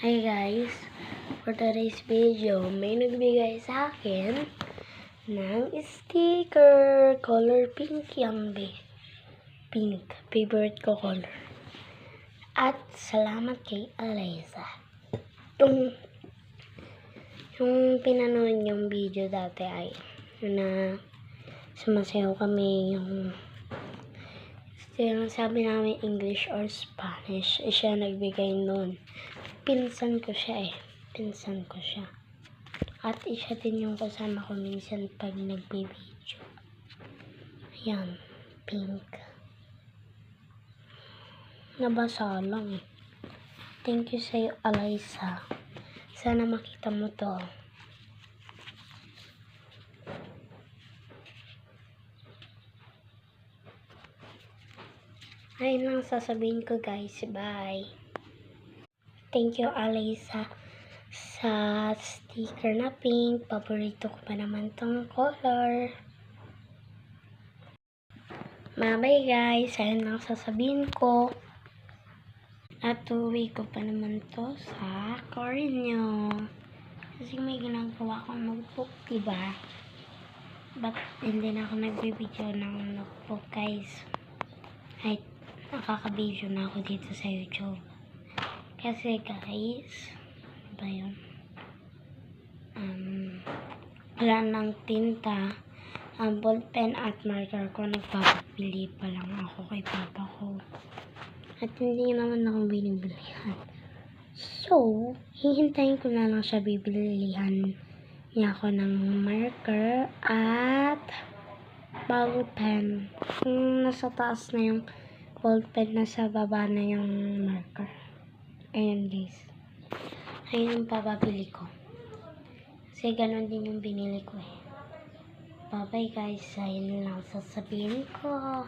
Hi guys! For today's video, may nagbigay sa akin ng sticker. Color pink yan, pink. Favorite ko color. At salamat kay Alaysa. Yung pinanood yung video dati ay na sumasayaw kami yung sabi namin English or Spanish. Siya nagbigay nun. Pinsan ko siya. At siya din yung kasama ko minsan pag nagbe-video. Ayan, pink. Nabasa lang eh. Thank you sa'yo, Alaysa. Sana makita mo to. Ayun lang sasabihin ko guys. Bye. Thank you, Alaysa, sa sticker na pink. Paborito ko pa naman tong color. Bye guys. Ayun lang sasabihin ko. At uwi ko pa naman to sa car nyo. Kasi may ginagawa akong notebook, diba? But hindi na ako nagbibideo ng notebook guys. Ay, nakaka-video na ako dito sa YouTube. Kasi guys, ba yun? Wala ng tinta, ballpen at marker ko. Nagpapabili pa lang ako kay papa ko. At hindi naman ako binibilihan. So, hihintayin ko na lang siya bibilihan niya ako ng marker at ballpen. Nasa taas na yung ballpen, nasa baba na yung marker. Ayan guys. Ayun yung papabili ko. Kasi ganun din yung binili ko eh. Bye bye guys. Ayun lang sasabihin ko.